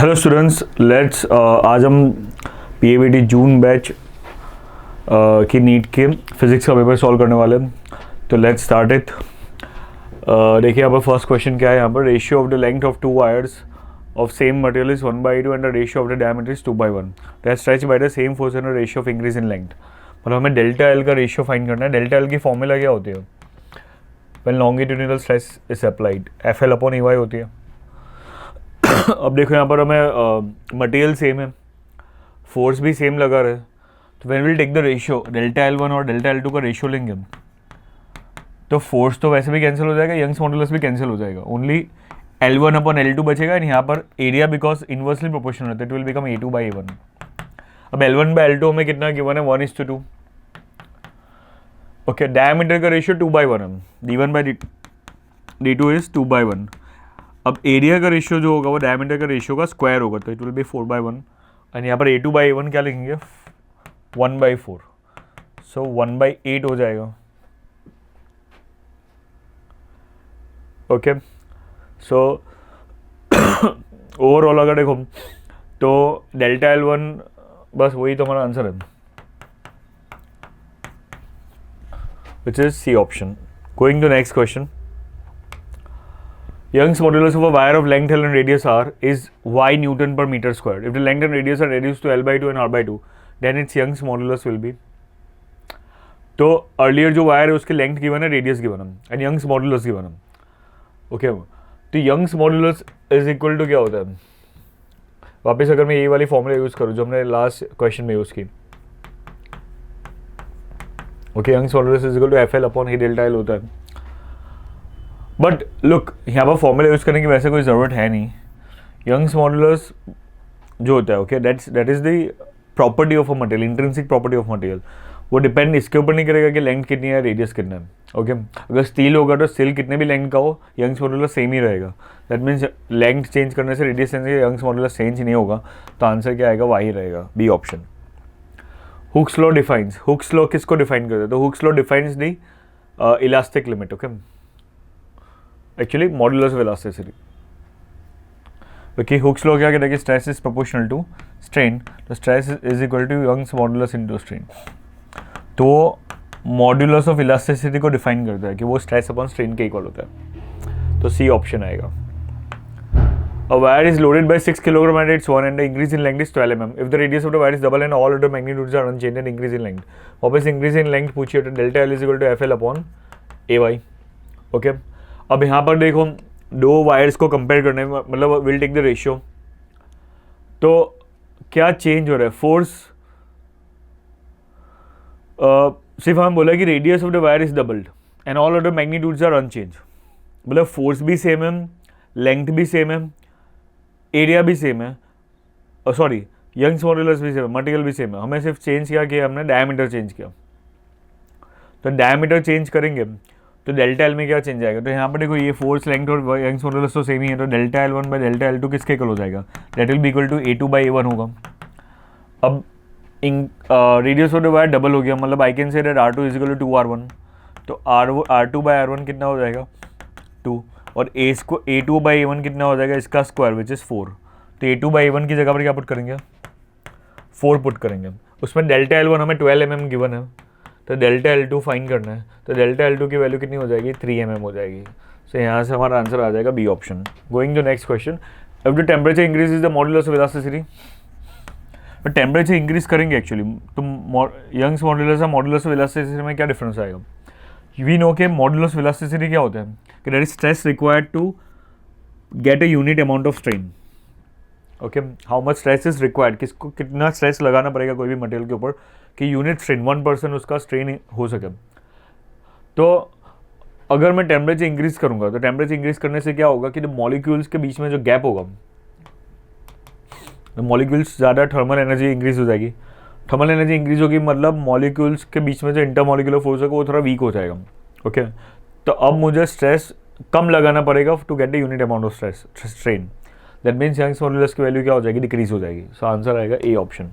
Hello students, let's आज हम पीएवीटी जून batch की नीट के फिजिक्स का पेपर सॉल्व करने वाले हैं। तो लेट्स स्टार्ट इट। देखिए यहाँ पर फर्स्ट क्वेश्चन क्या है। यहाँ पर ratio of the length of two wires of same material is 1/2 and the ratio of the diameter is 2/1 that stretch by the same force and ratio of increase in length. मतलब हमें delta L का ratio find करना है। Delta L की formula क्या होती है? When longitudinal stress is applied, F L upon A Y होती है। अब देखो यहाँ पर हमें मटेरियल सेम है, फोर्स भी सेम लगा रहे, तो when will take the ratio delta L one और डेल्टा एल टू का रेशियो लेंगे हम, तो फोर्स तो वैसे भी कैंसिल हो जाएगा, यंग्स मॉडुलस भी कैंसिल हो जाएगा, ओनली L1 अपॉन L2 बचेगा। एंड यहाँ पर एरिया बिकॉज इनवर्सली प्रोपोर्शनल होता है, इट विल बिकम A2/A1। अब L1/L2 हमें कितना गिवन है? 1:2। ओके, डायमीटर का रेशियो 2/1 है, D1/D2 इज 2/1। अब एरिया का रेशियो जो होगा वो डायमीटर का रेशियो का स्क्वायर होगा, तो इट विल बी 4/1। एंड यहाँ पर A2/A1 क्या लिखेंगे? 1/4, सो 1/8 हो जाएगा। ओके, सो ओवरऑल अगर देखो तो डेल्टा L1 बस वही तो हमारा आंसर है, which is C option. Going to next question. Young's modulus of a wire of length L and radius R is y Newton per meter squared. If the length and radius are reduced to L/2 and R/2, then its Young's modulus will be. तो earlier जो wire है उसकी length given है, radius given है and Young's modulus given है। Okay, तो Young's modulus is equal to क्या होता है? वापस अगर मैं ये वाली फॉर्मूला यूज करूँ जो हमने लास्ट क्वेश्चन में यूज की, okay, Young's modulus is equal to F L upon A delta L होता है। बट लुक, यहाँ पर फॉर्मूला यूज़ करने की वैसे कोई ज़रूरत है नहीं। यंग्स मॉडुलस जो होता है, okay, that is the property of a material, intrinsic property of material. वो डिपेंड इसके ऊपर नहीं करेगा कि लेंथ कितनी है, रेडियस कितना है। ओके, अगर स्टील होगा तो स्टील कितने भी लेंथ का हो, यंग्स मॉडुलस सेम ही रहेगा। दैट मीन्स लेंथ चेंज करने से radius change, Young's modulus change नहीं होगा, तो आंसर क्या आएगा? वाई रहेगा, B option. Hooke's law defines, Hooke's law किसको डिफाइन करते हैं? तो Hooke's law defines the elastic limit. Okay, actually modulus of elasticity. Okay, Hooke's law क्या कहता है कि stress is proportional to strain, तो stress is equal to Young's modulus into strain. तो मॉडुलस ऑफ इलास्टिसिटी को डिफाइन करता है कि वो स्ट्रेस अपॉन स्ट्रेन के इक्वल होता है, तो सी ऑप्शन आएगा। A wire is loaded by 6 kg at its one end, the increase in length is 12 mm. If the radius of the wire is double and all other magnitudes are unchanged, then increase in length. वापस increase in length पूछिए तो delta L is equal to FL upon AY. Okay, अब यहाँ पर देखो दो wires को compare करने में, मतलब विल टेक द रेशियो, तो क्या चेंज हो रहा है? फोर्स सिर्फ हमें बोला कि radius of the wire is doubled and all other magnitudes are unchange. मतलब फोर्स भी सेम है, लेंथ भी सेम है, एरिया भी सेम है, सॉरी यंग्स मॉडुलस भी सेम है, मटेरियल भी सेम है। हमें सिर्फ चेंज क्या किया? हमने डायमीटर चेंज किया। तो डायमीटर चेंज करेंगे तो डेल्टा एल में क्या चेंज आएगा? तो यहाँ पर देखो ये फोर्स, लेंथ और यंग्स मॉडुलस तो सेम ही है, तो delta L1 by delta L2 किसके इक्वल हो जाएगा? That will be equal to A2/A1 होगा। अब radius of the wire double हो गया, मतलब I can say that R2 is equal to 2R1, तो R2/R1 कितना हो जाएगा? 2, और A2/A1 कितना हो जाएगा? इसका स्क्वायर विच इज़ 4। तो A2/A1 की जगह पर क्या पुट करेंगे? 4 पुट करेंगे। उसमें डेल्टा L1 हमें 12 mm गिवन है, तो डेल्टा L2 फाइंड करना है, तो डेल्टा L2 की वैल्यू कितनी हो जाएगी? 3 mm हो जाएगी। सो यहाँ से हमारा आंसर आ जाएगा B option. Going to next question. If the temperature increase is the modulus of elasticity, तो टेम्परेचर इंक्रीज करेंगे एक्चुअली, तो यंग्स मॉडुलस और मॉडुलस ऑफ इलास्टिसिटी में क्या डिफरेंस आएगा? वी नो के मॉडुलस ऑफ इलास्टिसिटी क्या होता है कि that is stress required to get a unit amount of strain. Okay, how much stress is required, किसको कितना स्ट्रेस लगाना पड़ेगा कोई भी मटेरियल के ऊपर कि यूनिट स्ट्रेन 1% उसका स्ट्रेन हो सके। तो अगर मैं टेम्परेचर इंक्रीज करूंगा तो टेम्परेचर इंक्रीज करने से क्या होगा कि मॉलिक्यूल्स के बीच में जो गैप होगा, तो मॉलिक्यूल्स ज़्यादा थर्मल एनर्जी इंक्रीज हो जाएगी। थर्मल एनर्जी इंक्रीज होगी मतलब मॉलिक्यूल्स के बीच में जो इंटरमॉलिक्यूलर फोर्स होगा वो थोड़ा वीक हो जाएगा। ओके, तो अब मुझे स्ट्रेस कम लगाना पड़ेगा to get the unit amount of strain. That means Young's modulus की वैल्यू क्या हो जाएगी? डिक्रीज हो जाएगी। सो आंसर आएगा A option.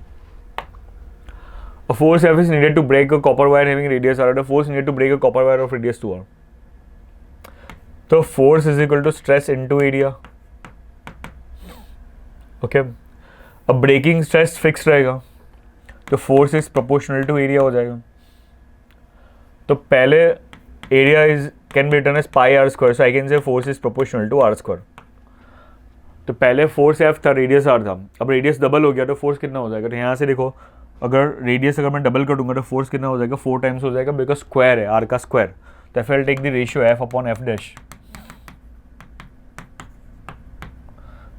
A force F is needed to break a copper wire having radius R. The force needed to break a copper wire of radius 2R. तो force is equal to stress into area. Okay, अब breaking stress fix रहेगा तो force is proportional to area हो जाएगा. तो पहले area is can be written as pi r square, so I can say force is proportional to r square. तो पहले force F था, रेडियस आर था, अब रेडियस डबल हो गया तो फोर्स कितना हो जाएगा. तो यहाँ से देखो, अगर रेडियस अगर मैं डबल कर दूंगा तो फोर्स कितना हो जाएगा, 4 टाइम्स हो जाएगा, बिकॉज स्क्वायर है, आर का स्क्वायर. तो F L take the ratio F upon F dash.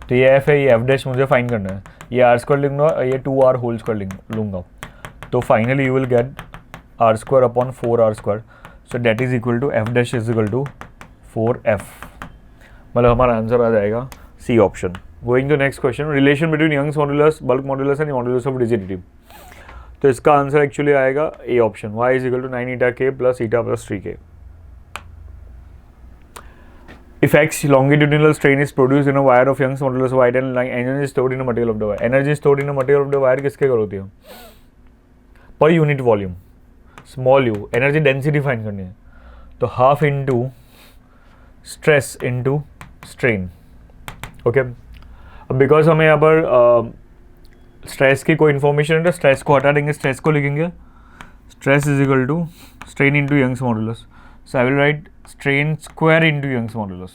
तो ये एफ है, ये एफ डैश मुझे फाइन करना है. ये आर स्क्वायर लूँगा, ये 2r होल स्क्वायर लूँगा. तो finally you will get r square upon 4r square. So that is equal to F dash is equal to 4f. मतलब हमारा आंसर आ जाएगा C option. Going to next question, relation between Young's modulus, bulk modulus and modulus of rigidity. तो इसका answer actually आएगा A option, y is equal to 9 eta k plus eta plus 3k. If x longitudinal strain is produced in a wire of Young's modulus of y and energy is stored in a material of the wire. Energy stored in a material of the wire किसके कर होती है? Per unit volume, small you. Energy density find करनी है, तो half into stress into strain. Okay, अब because हमें यहाँ पर स्ट्रेस की कोई इन्फॉर्मेशन है तो स्ट्रेस को हटा देंगे, स्ट्रेस को लिखेंगे stress is equal to strain into Young's modulus. So I will write strain square into Young's modulus.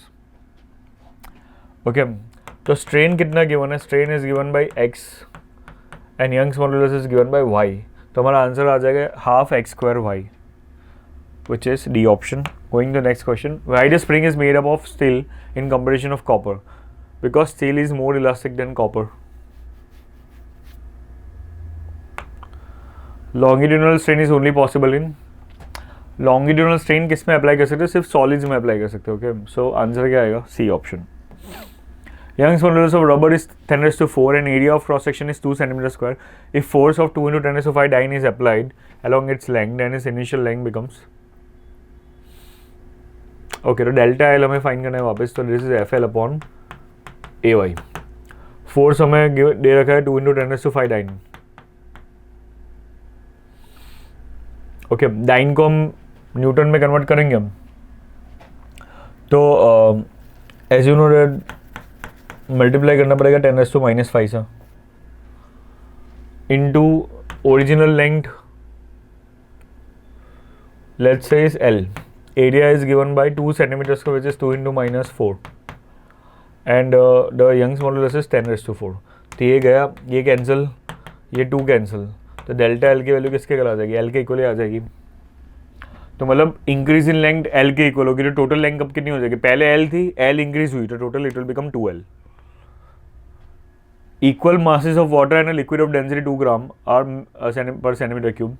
Okay, तो स्ट्रेन कितना गिवन है, strain is given by X and Young's modulus is given by Y. तो हमारा answer आ जाएगा half X square Y, which is D option. Going to next question, why the spring is made up of steel in comparison of copper, because steel is more elastic than copper. Longitudinal strain is only possible in, longitudinal strain किस में apply कर सकते हो, सिर्फ solids में apply कर सकते हो. ओके, सो आंसर क्या आएगा, C option. Young's modulus of rubber is 10⁴ and area of cross section is 2 cm square. If force of 2 × 10⁵ dyne is applied along its length, then its initial length becomes. Okay, तो delta L हमें find करना है वापस. तो this is F L upon A Y. Force हमें दे रखा है 2 × 10⁵ डाइन. ओके, डाइन को हम न्यूटन में कन्वर्ट करेंगे हम. तो as you know that multiply करना पड़ेगा 10⁻⁵ से into original length, let's say is L. Area is given by 2 cm का, which is 2 × -4 and the Young's modulus is 10⁴. तो ये गया, ये कैंसिल, ये 2 कैंसिल. तो डेल्टा एल की वैल्यू किसके आ जाएगी, एल के इक्वल आ जाएगी. तो मतलब इंक्रीज इन लेंथ एल के इक्वल होगी. तो टोटल लेंथ अब कितनी हो जाएगी, पहले एल थी, एल इंक्रीज हुई तो total it will become 2l. Equal masses of water and a liquid of density 2 gram are per centimeter cube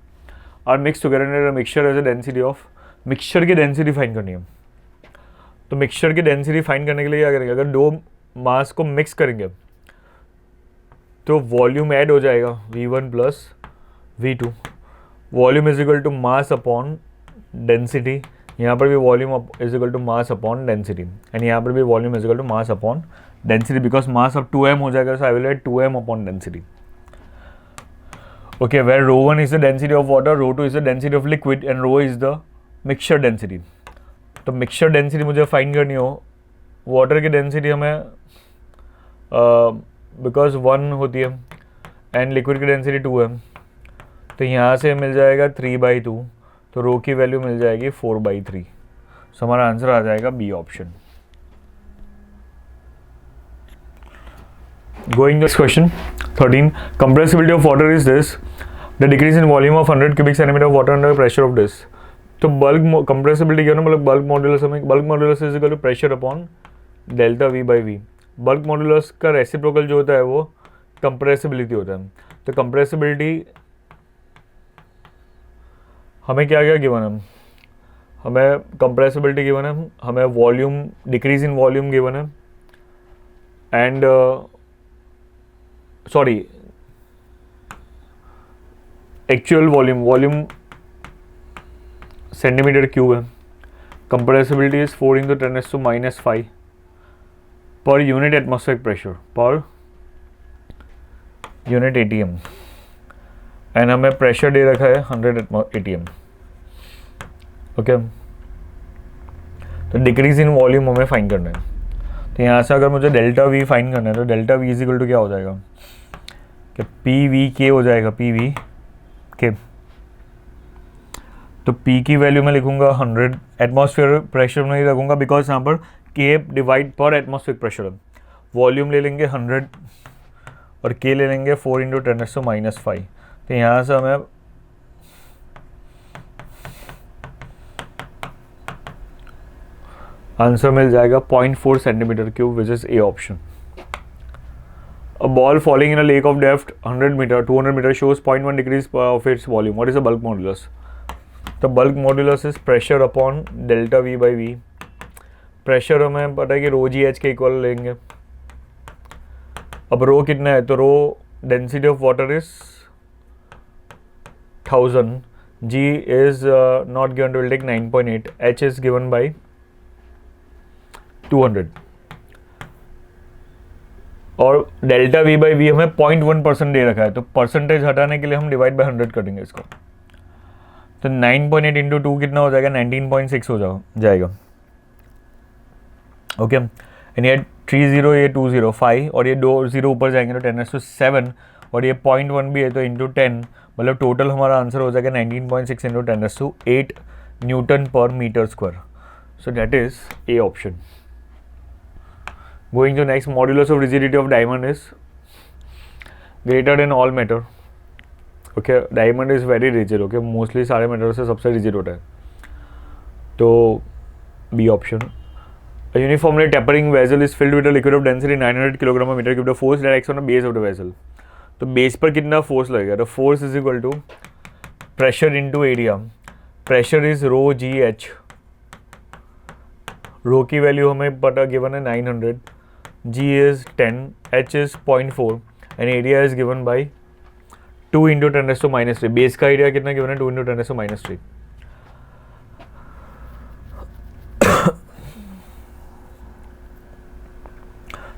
are mixed together and a mixture has a density of. Mixture की density find करनी है. तो mixture की density find करने के लिए क्या करेंगे, अगर दो मास को मिक्स करेंगे तो वॉल्यूम ऐड हो जाएगा V1 plus V2. Volume is equal to mass upon density. यहाँ पर भी volume is equal to mass upon density and यहाँ पर भी volume is equal to mass upon density, because mass अब 2m हो जाएगा. So I will write 2m upon density. Okay, where ρ1 is the density of water, ρ2 is the density of liquid and ρ is the mixture density. तो mixture density मुझे find करनी हो, water की density हमें because 1 होती है एंड लिक्विड की density 2 है. तो यहाँ से मिल जाएगा 3/2. तो रो की वैल्यू मिल जाएगी 4/3. सो हमारा आंसर आ जाएगा B option. Going to next question 13. Compressibility of water is this: the decrease in volume of 100 cubic centimeter of water under pressure of this. तो बल्क कंप्रेसिबिलिटी क्या है ना, मतलब बल्क मॉड्यूलस हमें, bulk modulus is equal to pressure upon delta V/V. Bulk modulus का reciprocal जो होता है वो कंप्रेसिबिलिटी होता है. तो कंप्रेसिबिलिटी हमें क्या क्या गिवन है, हमें कंप्रेसिबिलिटी गिवन है, हमें volume, decrease in volume given है and sorry actual volume centimetre cube है. Compressibility is 4 × 10⁻⁵ per unit atmospheric pressure per unit ATM and हमें प्रेशर दे रखा है 100 ATM. ओके, तो डिक्रीज इन वॉल्यूम हमें फाइंड करना है. तो यहाँ से अगर मुझे डेल्टा वी फाइंड करना है तो delta V is equal to क्या हो जाएगा कि पी वी के हो जाएगा, पी वी के। तो P की वैल्यू मैं लिखूंगा 100, एटमॉस्फेयर प्रेशर में ही रखूंगा बिकॉज यहाँ पर K डिवाइड पर एटमॉस्फेयर प्रेशर है। वॉल्यूम ले लेंगे 100 और K ले लेंगे 4 इंटू 10⁻⁵। तो यहाँ से हमें आंसर मिल जाएगा 0.4 centimetre cube, which is A option. A ball falling in a lake of depth 100 meter, 200 meter shows 0.1 degrees of its volume. What is the bulk modulus? The bulk modulus is pressure upon delta V by V. Pressure हमें पता है कि रो g H के equal लेंगे। अब रो कितना है, तो rho density of water is 1000, g is not given too, will take 9.8, H is given by 200 और डेल्टा वी बाई वी हमें 0.1% दे रखा है, तो परसेंटेज हटाने के लिए हम डिवाइड बाय 100 कर देंगे इसको। तो 9.8 इंटू 2 कितना हो जाएगा, 19.6 हो जाएगा। ओके एंड ये 30, ये 205 और ये 2 0 ऊपर जाएंगे तो 10⁻⁷ और ये 0.1 भी है तो इंटू 10, मतलब टोटल हमारा आंसर हो जाएगा 19.6 into 10⁸ newton per metre square. So that is A option. Going to next, modulus of rigidity of diamond is greater than all matter. Okay, diamond is very rigid. Okay, mostly सारे metal से सबसे rigid होता है, तो B option. A uniformly tapering vessel is filled with a liquid of density 900 kg per meter cube. The force that acts on the base of the vessel. तो base पर कितना force लगेगा, तो force is equal to pressure into area. Pressure is rho g h, rho की value हमें पता given है 900, G is 10, H is 0.4 and area is given by 2 into 10⁻⁻3। Base का एरिया कितना गिवन है, 2 into 10⁻⁻3।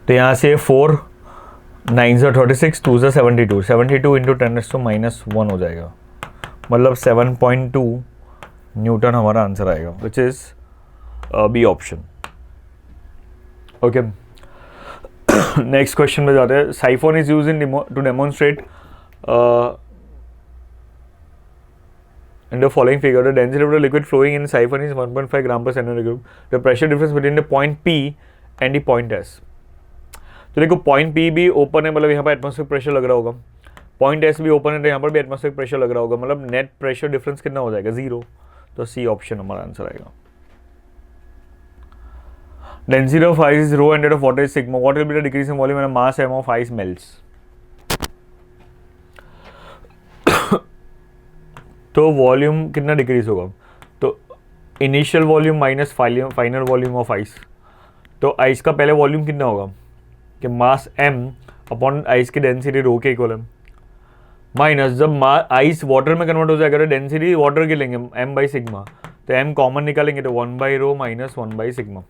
तो यहाँ से 4 9 36, 2 72, 72 इंटू 10⁻⁻1 हो जाएगा, मतलब 7.2 न्यूटन हमारा आंसर आएगा, which is B option. Okay, next question में जाते हैं। Siphon is use in to demonstrate in the following figure, the density of the liquid flowing in siphon is 1.5 gram per centimeter cube. The pressure difference between the point P and the point S. तो देखो point P भी open है, मतलब यहाँ पर atmospheric pressure लग रहा होगा, पॉइंट S भी ओपन है तो यहाँ पर भी एटमॉस्फेरिक प्रेशर लग रहा होगा, मतलब नेट प्रेशर डिफरेंस कितना हो जाएगा, 0। तो सी ऑप्शन हमारा आंसर आएगा। Density of ice is rho and rate of water is sigma. What will be the decrease in volume when a mass m of ice melts? तो वॉल्यूम कितना decrease होगा, तो initial volume minus final volume of ice. तो ice का पहले volume कितना होगा कि मास m अपॉन आइस की डेंसिटी रो के इक्वल है, माइनस जब आइस वाटर में कन्वर्ट हो जाएगा तो डेंसिटी वाटर की लेंगे m बाई सिग्मा, तो m कॉमन निकालेंगे तो 1 by rho minus 1 by sigma.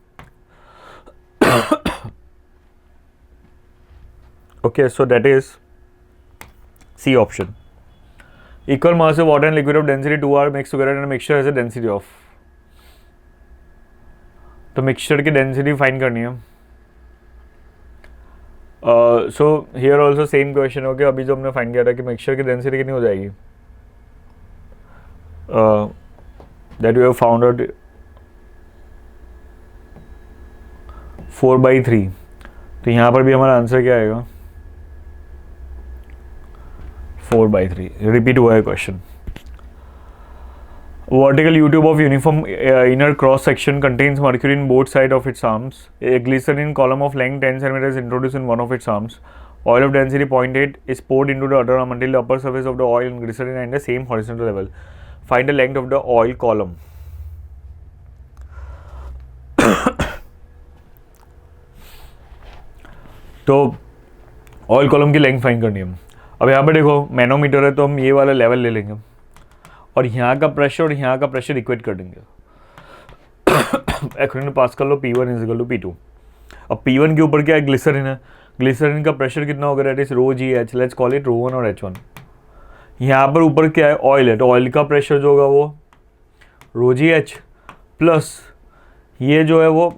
Okay, so that is C option. Equal mass of water and liquid of density 2 are mixed together and a mixture has a density of, तो mixture की density find करनी है। So here also same question हो गया, अभी जो हमने find किया था कि मिक्सचर की डेंसिटी कितनी हो जाएगी, that we have found out 4/3। तो यहाँ पर भी हमारा आंसर क्या आएगा, 4/3। रिपीट हुआ है question. Vertical U-tube of uniform inner cross section contains mercury in both sides of its arms. A glycerin column of length 10 cm is introduced in one of its arms. Oil of density 0.8 is poured into the other arm until the upper surface of the oil and glycerin are in the same horizontal level. Find the length of the oil column. तो oil column की length find करनी है। अब यहाँ पे देखो manometer है तो हम ये वाला लेवल ले लेंगे और यहाँ का प्रेशर और यहाँ का प्रेशर इक्वेट कर देंगे। एक्रोनिम पास कर लो, P1 is equal to P2। अब P1 के ऊपर क्या है, ग्लिसरीन है, ग्लिसरीन का प्रेशर कितना होगा, that is rho g h, let's call it rho 1 और H1। यहाँ पर ऊपर क्या है, ऑयल है, तो ऑयल का प्रेशर जो होगा वो रो जी एच प्लस ये जो है वो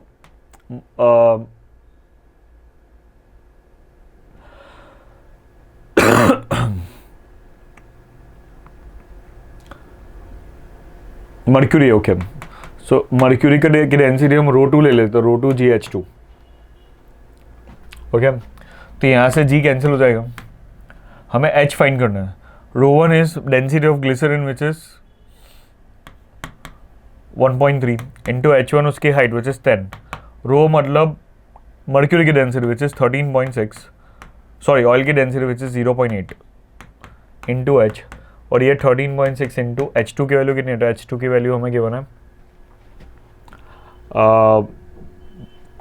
मर्क्यूरी, ओके। सो मर्क्यूरी का की डेंसिटी हम ρ2 ले लेते हैं, ρ2 GH2, ओके। तो यहाँ से G कैंसिल हो जाएगा, हमें H फाइंड करना है। ρ1 is density of glycerine which is 1.3 into H1 उसकी हाइट विच इज 10, रो मतलब मर्क्यूरी की density which is 13.6, sorry oil की density which is 0.8 into H, और ये 13.6 इंटू H2 की वैल्यू कितनी है? H2 की वैल्यू हमें गिवन है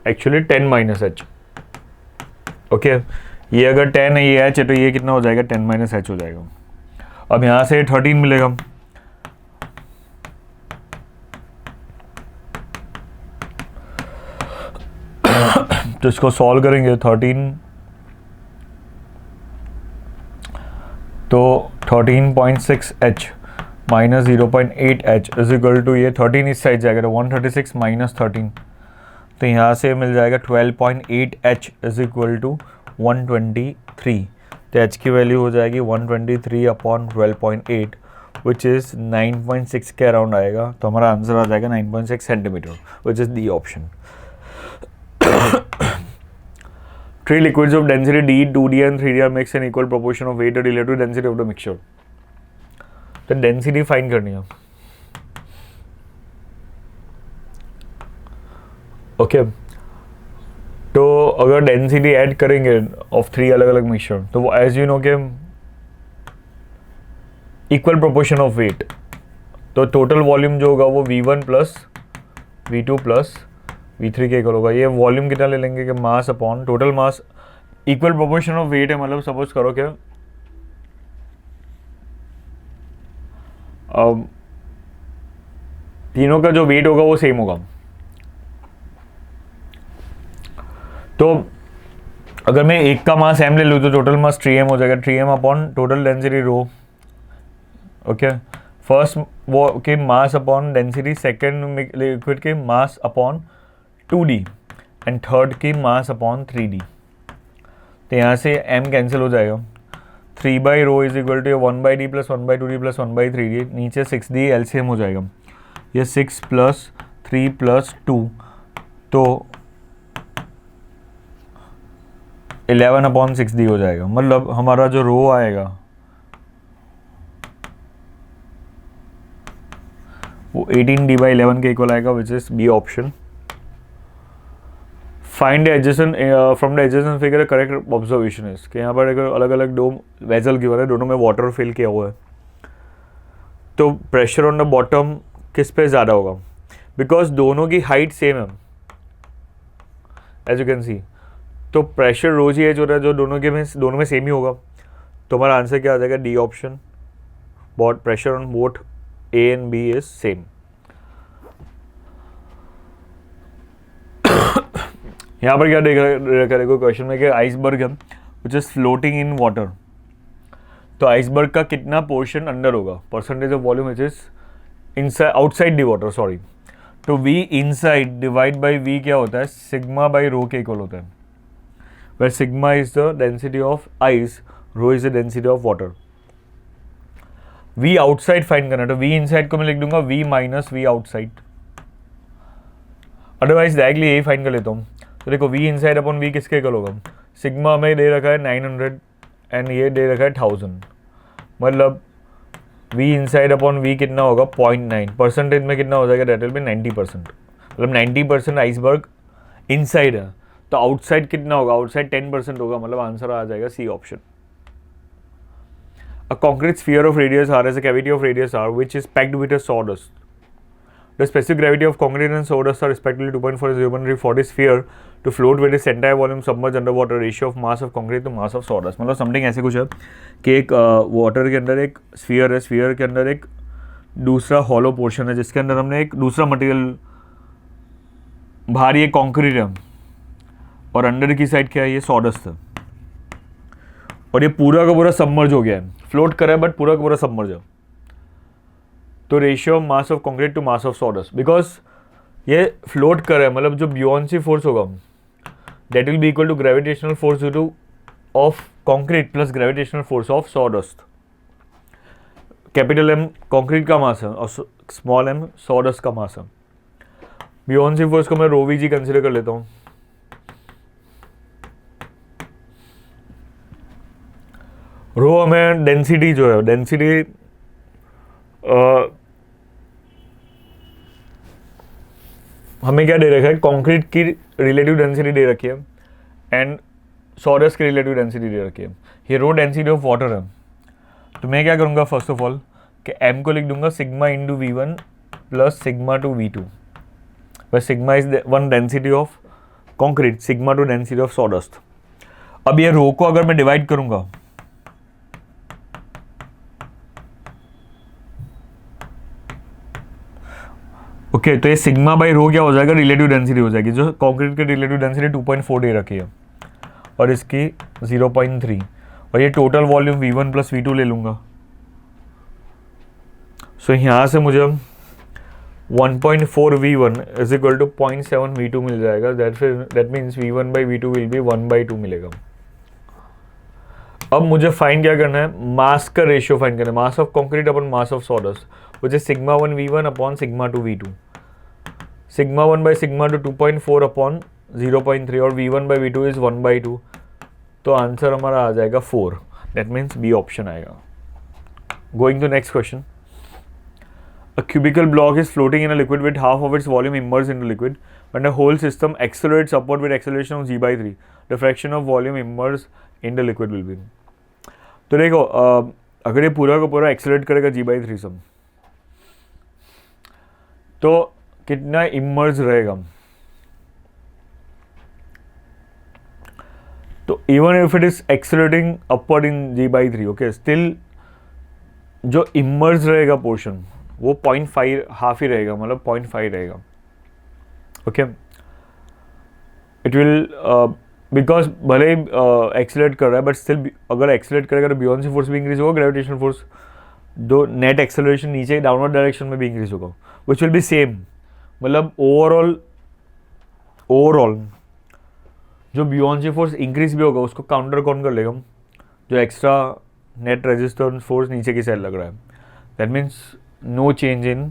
एक्चुअली 10 माइनस H, ओके। ये अगर 10 है, ये H है, तो ये कितना हो जाएगा? 10 माइनस H हो जाएगा। अब यहाँ से 13 मिलेगा, तो इसको सॉल्व करेंगे 13, तो 13.6 H minus 0.8 H is equal to, ये 13 इस साइड जाएगा तो 136 माइनस 13, तो यहाँ से मिल जाएगा 12.8 H इज इक्वल टू 123, तो H की वैल्यू हो जाएगी 123 अपॉन 12.8 विच इज़ 9.6 के अराउंड आएगा। तो हमारा आंसर आ जाएगा 9.6 centimetre which is the option. Three liquids of density D, 2D and 3D are mixed in equal proportion of weight or relative density of the mixture. तो density find करनी है, okay. तो अगर डेंसिटी ऐड करेंगे of 3 अलग अलग mixture, तो वो एज यू नो के इक्वल प्रोपोर्शन ऑफ वेट, तो टोटल वॉल्यूम जो होगा वो V1 plus V2 plus V3 के इक्वल होगा। ये वॉल्यूम कितना ले लेंगे कि mass upon total mass, equal proportion of weight है, मतलब सपोज करो क्या तीनों का जो वेट होगा वो सेम होगा। तो अगर मैं एक का मास m ले लूँ तो टोटल मास 3m हो जाएगा, 3m upon total density rho, okay. First वो के मास अपॉन डेंसिटी, सेकेंड लिक्विड के mass upon 2D and third की मास अपॉन 3D। तो यहाँ से m कैंसिल हो जाएगा, 3 by rho is equal to 1/d plus 1/2d plus 1/3d, नीचे 6d एलसीएम हो जाएगा, ये 6 प्लस 3 प्लस 2, तो 11 अपॉन 6d हो जाएगा। मतलब हमारा जो रो आएगा वो 18d/11 के इक्वल आएगा which is B option. Find adjacent from the adjacent figure correct observation is कि यहाँ पर एक अलग अलग दो वेजल गिवन है, दोनों में वाटर फिल किया हुआ है, तो प्रेशर ऑन द बॉटम किस पे ज़्यादा होगा? बिकॉज दोनों की हाइट सेम है एज यू कैन सी, तो प्रेशर रो जी एच हो रहा है जो दोनों में सेम ही होगा। तो हमारा आंसर क्या आ जाएगा? D option, but pressure on both A and B is same. यहाँ पर क्या देख रहा है क्वेश्चन में कि आइसबर्ग है which is floating in water, तो आइसबर्ग का कितना पोर्शन अंडर होगा? Percentage of volume which is inside outside the water, sorry. तो V inside divide by V क्या होता है? सिग्मा बाई रो के इक्वल होता है, where sigma is the density of ice, rho is the density of water. V outside find करना है, तो V इनसाइड को मैं लिख दूंगा V minus V outside, otherwise directly यही फाइंड कर लेता हूँ। तो देखो V इनसाइड अपॉन V किसके इक्वल होगा? सिग्मा में दे रखा है 900 एंड ये दे रखा है 1000, मतलब V इनसाइड अपॉन V कितना होगा? 0.9, परसेंटेज में कितना हो जाएगा? डेट विल बी 90%, मतलब 90% आइसबर्ग इनसाइड है, तो आउटसाइड कितना होगा? आउटसाइड 10% होगा, मतलब आंसर आ जाएगा C option. A concrete sphere of radius r has a cavity of radius r which is packed with a sawdust. The specific gravity of concrete and sawdust are respectively 2.4 and 0.3 for the sphere to float with its entire volume submerged underwater. Ratio of mass of concrete to mass of sawdust. मतलब something ऐसे कुछ है कि एक water के अंदर एक sphere है, स्फीयर के अंदर एक दूसरा हॉलो पोर्शन है जिसके अंदर हमने एक दूसरा मटेरियल, भारी एक कॉन्क्रीट है और अंदर की साइड क्या है? ये सॉडस्ट है, और ये पूरा का पूरा सबमर्ज हो गया है, फ्लोट कर रहा है बट पूरा का पूरा सबमर्ज है। तो ratio of mass of concrete to mass of sawdust, because ये फ्लोट कर रहा है, मतलब जो ब्योंसी फोर्स होगा that will be equal to gravitational force due to of concrete plus gravitational force of sawdust. Capital M concrete का mass है और स्मॉल एम सॉडस्ट का मास है। बियॉन्सी फोर्स को मैं रो वी जी कंसिडर कर लेता हूँ। रो हमें डेंसिटी जो है, डेंसिटी हमें क्या दे रखा है, कंक्रीट की रिलेटिव डेंसिटी दे रखी है एंड सॉडस्ट की रिलेटिव डेंसिटी दे रखी है। ये रो डेंसिटी ऑफ वाटर है। तो मैं क्या करूँगा, फर्स्ट ऑफ ऑल कि m को लिख दूंगा sigma into V1 plus sigma two V2, बस sigma is one density of concrete, sigma two density of sawdust. अब ये रो को अगर मैं डिवाइड करूंगा, ओके तो ये सिग्मा बाई रो क्या हो जाएगा, रिलेटिव डेंसिटी हो जाएगी, जो कंक्रीट की रिलेटिव डेंसिटी 2.4 दे रखी है और इसकी 0.3, और ये total volume V1 plus V2 ले लूँगा। सो यहाँ से मुझे 1.4 V1 is equal to 0.7 V2 मिल जाएगा। That means V1 by V2 will be 1/2 मिलेगा। अब मुझे फाइंड क्या करना है, मास का रेशियो फाइंड करना है, मास of concrete upon mass of sawdust, which is sigma 1 V1 upon sigma 2 V2. Sigma 1 by sigma 2 2.4 upon 0.3 और V1 by V2 is 1/2, तो आंसर हमारा आ जाएगा 4। दैट मीन्स बी ऑप्शन आएगा। Going to next question. A cubical block is floating in a liquid with half of its volume immersed into liquid. When the whole system accelerates upward with acceleration of g/3, the fraction of volume immersed in the liquid will be. तो देखो अगर ये पूरा का पूरा accelerate करेगा g/3 सब, तो कितना इमर्ज रहेगा, तो even if it is accelerating upward in g/3, okay still जो इमर्ज रहेगा पोर्शन वो 0.5 हाफ ही रहेगा, मतलब 0.5 रहेगा। ओके इट विल बिकॉज भले ही एक्सेलरेट कर रहा है बट स्टिल अगर एक्सेलरेट करेगा तो बियॉन्सी फोर्स भी इंक्रीज होगा, ग्रेविटेशनल फोर्स जो नेट एक्सेलरेशन नीचे डाउनवर्ड डायरेक्शन में भी इंक्रीज होगा, विच विल बी सेम। मतलब ओवरऑल जो बियॉन्सी फोर्स इंक्रीज भी होगा उसको काउंटर कौन कर लेगा, जो एक्स्ट्रा नेट रेजिस्टेंस फोर्स नीचे की साइड लग रहा है। That means no change in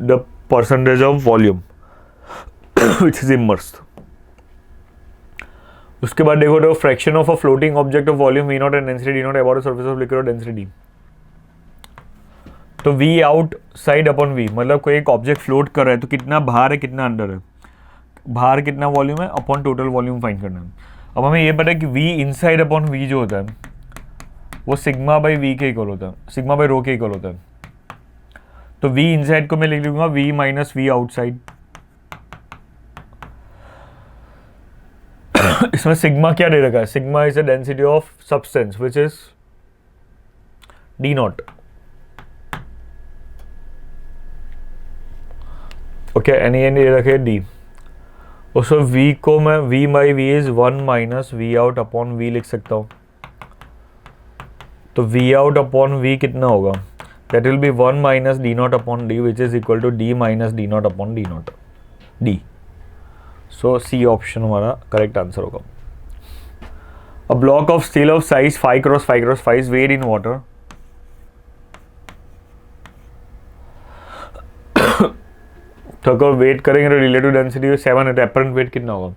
the percentage of volume which is immersed. उसके बाद देखो तो fraction of a floating object of volume V naught and density D naught about the surface of liquid और density D। तो V outside upon V, मतलब कोई एक object float कर रहा है तो कितना बाहर है कितना अंदर है, बाहर कितना वॉल्यूम है अपॉन टोटल वॉल्यूम फाइंड करना है। अब हमें ये पता है कि V इनसाइड अपॉन V जो होता है वो सिग्मा बाई V के इक्वल होता है, सिग्मा बाई रो के इक्वल होता है। तो V इनसाइड को मैं लिख लूंगा V माइनस V आउटसाइड। इसमें सिग्मा क्या दे रखा है, sigma is the density of substance which is D naught. Okay and दे रखे D। उसको V को मैं V by V is 1 minus V out upon V लिख सकता हूँ। तो V आउट अपॉन V कितना होगा, that will be 1 minus D naught upon D which is equal to D minus D naught upon D naught D। So C option हमारा correct answer होगा। A block of steel of size 5 cross 5 cross 5 weight in water. तो अगर wait करेंगे तो relative density 7 है, तो apparent wait कितना होगा,